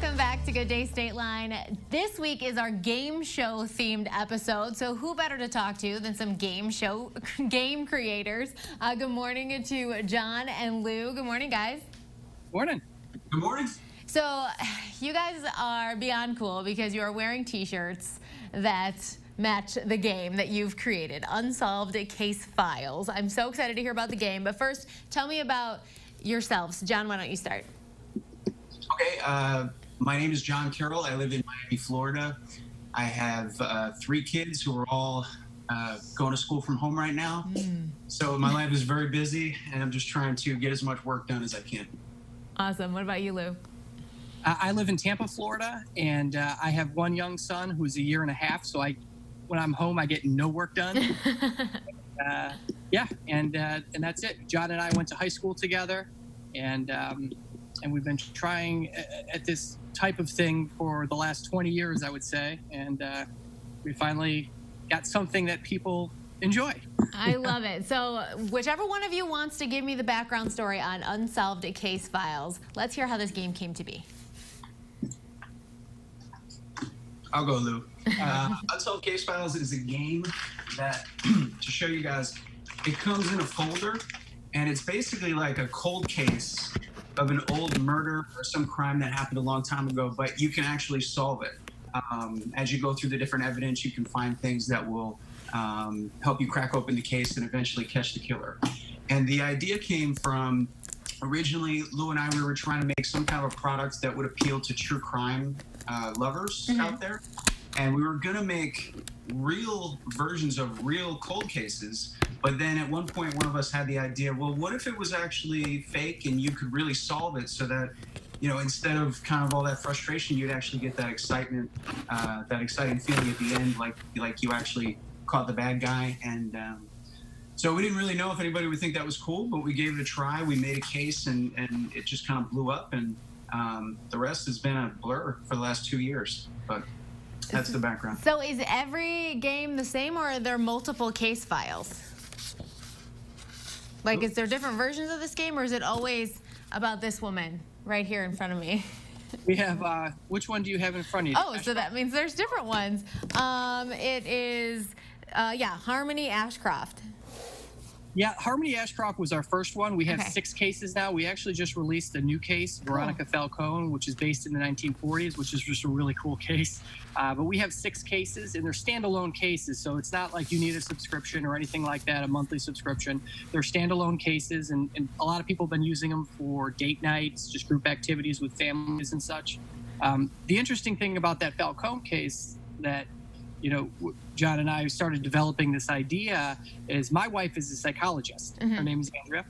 Welcome back to Good Day State Line. This week is our game show themed episode, so who better to talk to than some game creators. Good morning to John and Lou. Good morning, guys. Morning. Good morning. So you guys are beyond cool because you are wearing t-shirts that match the game that you've created, Unsolved Case Files. I'm so excited to hear about the game, but first, tell me about yourselves. John, why don't you start? Okay, my name is John Carroll. I live in Miami, Florida. I have 3 kids who are all going to school from home right now. So my life is very busy, and I'm just trying to get as much work done as I can. Awesome. What about you, Lou? I live in Tampa, Florida, and I have 1 young son who's a year and a half. So when I'm home, I get no work done. Yeah, and that's it. John and I went to high school together, and we've been trying at this type of thing for the last 20 years, I would say, and we finally got something that people enjoy. I love it. So whichever one of you wants to give me the background story on Unsolved Case Files, let's hear how this game came to be. I'll go, Lou. Unsolved Case Files is a game that, to show you guys, it comes in a folder, and it's basically like a cold case of an old murder or some crime that happened a long time ago, but you can actually solve it. As you go through the different evidence, you can find things that will help you crack open the case and eventually catch the killer. And the idea came from, originally, Lou and I, we were trying to make some kind of a product that would appeal to true crime lovers out there. And we were going to make real versions of real cold cases. But then at one point, one of us had the idea, well, what if it was actually fake and you could really solve it so that, you know, instead of kind of all that frustration, you'd actually get that excitement, that exciting feeling at the end, like you actually caught the bad guy. And so we didn't really know if anybody would think that was cool, but we gave it a try. We made a case, and it just kind of blew up. And the rest has been a blur for the last 2 years. But that's the background. So is every game the same, or are there multiple case files? Like, is there different versions of this game, or is it always about this woman right here in front of me? We have, which one do you have in front of you? Oh, so that means there's different ones. It is, yeah, Harmony Ashcroft. Yeah, Harmony Ashcroft was our first one. We have 6 cases now. We actually just released a new case, Veronica Falcone, which is based in the 1940s, which is just a really cool case. But we have 6 cases, and they're standalone cases, so it's not like you need a subscription or anything like that, a monthly subscription. They're standalone cases, and a lot of people have been using them for date nights, just group activities with families and such. The interesting thing about that Falcone case that, you know, John and I started developing this idea is my wife is a psychologist. Her name is Andrea.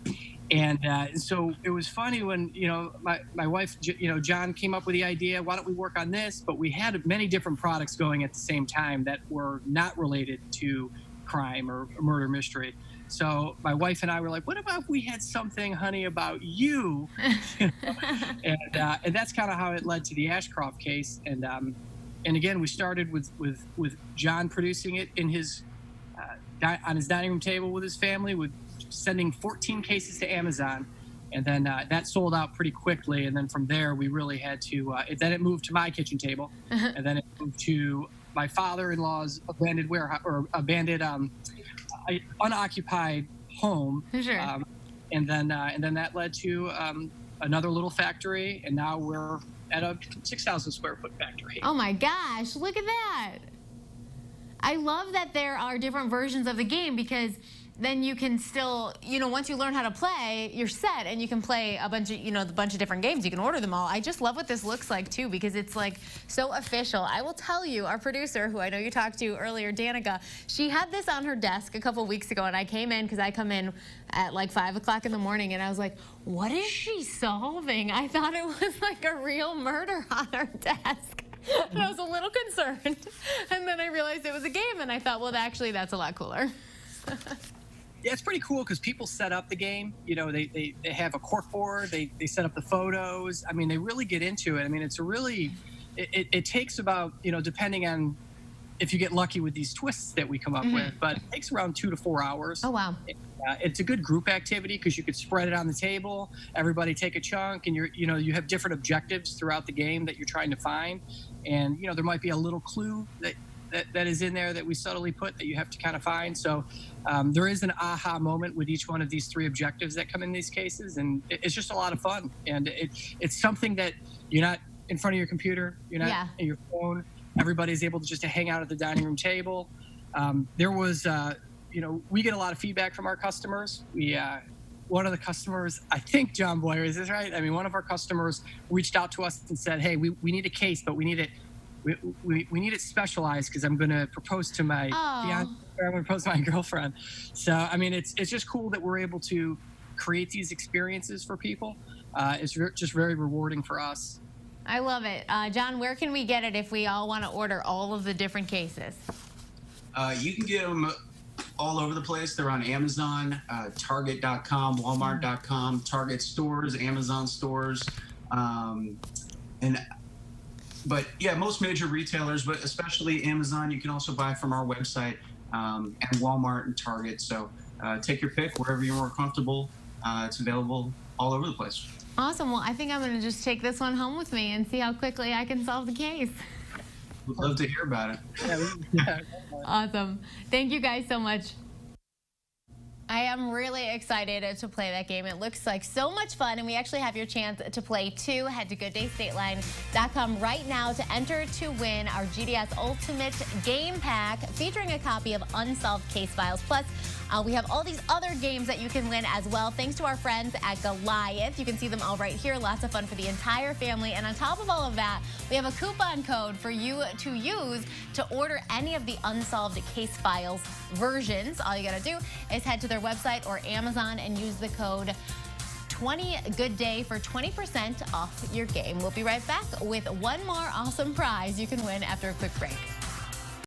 And so it was funny when, you know, my wife, you know, John came up with the idea, why don't we work on this? But we had many different products going at the same time that were not related to crime or murder mystery. So my wife and I were like, what about if we had something, honey, about you? And that's kind of how it led to the Ashcroft case. And again, we started with John producing it in his on his dining room table with his family, with sending 14 cases to Amazon, and then that sold out pretty quickly. And then from there, we really had to. Then it moved to my kitchen table, and then it moved to my father-in-law's abandoned warehouse or abandoned unoccupied home. Sure. And then that led to another little factory, and now we're at a 6,000 square foot factory. Oh my gosh, look at that. I love that there are different versions of the game, because then you can still, you know, once you learn how to play, you're set, and you can play a bunch of different games. You can order them all. I just love what this looks like too, because it's like so official. I will tell you, our producer, who I know you talked to earlier, Danica, she had this on her desk a couple weeks ago, and I came in, because I come in at like 5 o'clock in the morning, and I was like, what is she solving? I thought it was like a real murder on her desk. And I was a little concerned. And then I realized it was a game, and I thought, well, actually, that's a lot cooler. Yeah, it's pretty cool because people set up the game. You know, they have a cork board, they set up the photos. I mean, they really get into it. I mean, it's a really, it takes about, you know, depending on if you get lucky with these twists that we come up with, but it takes around 2 to 4 hours. Oh, wow. It's a good group activity because you could spread it on the table, everybody take a chunk, and you have different objectives throughout the game that you're trying to find. And there might be a little clue that is in there that we subtly put that you have to kind of find. So there is an aha moment with each one of these 3 objectives that come in these cases, and it's just a lot of fun. And it's something that you're not in front of your computer, you're not in your phone. Everybody's able to just to hang out at the dining room table. There was, we get a lot of feedback from our customers. One of the customers, I think John Boyer, is this right? I mean, one of our customers reached out to us and said, "Hey, we need a case, but we need it. We need it specialized because I'm going to propose to my fiance, or I'm going to propose to my girlfriend." So, I mean, it's just cool that we're able to create these experiences for people. It's just very rewarding for us. I love it. John, where can we get it if we all want to order all of the different cases? You can get them all over the place. They're on Amazon, Target.com, Walmart.com, Target stores, Amazon stores, But yeah, most major retailers, but especially Amazon, you can also buy from our website, and Walmart and Target. So take your pick wherever you're more comfortable. It's available all over the place. Awesome. Well, I think I'm going to just take this one home with me and see how quickly I can solve the case. We'd love to hear about it. Yeah. Awesome. Thank you guys so much. I am really excited to play that game. It looks like so much fun, and we actually have your chance to play too. Head to GoodDayStateline.com right now to enter to win our GDS Ultimate Game Pack featuring a copy of Unsolved Case Files. Plus, we have all these other games that you can win as well, thanks to our friends at Goliath. You can see them all right here. Lots of fun for the entire family. And on top of all of that, we have a coupon code for you to use to order any of the Unsolved Case Files versions. All you got to do is head to their website or Amazon and use the code 20GoodDay for 20% off your game. We'll be right back with one more awesome prize you can win after a quick break.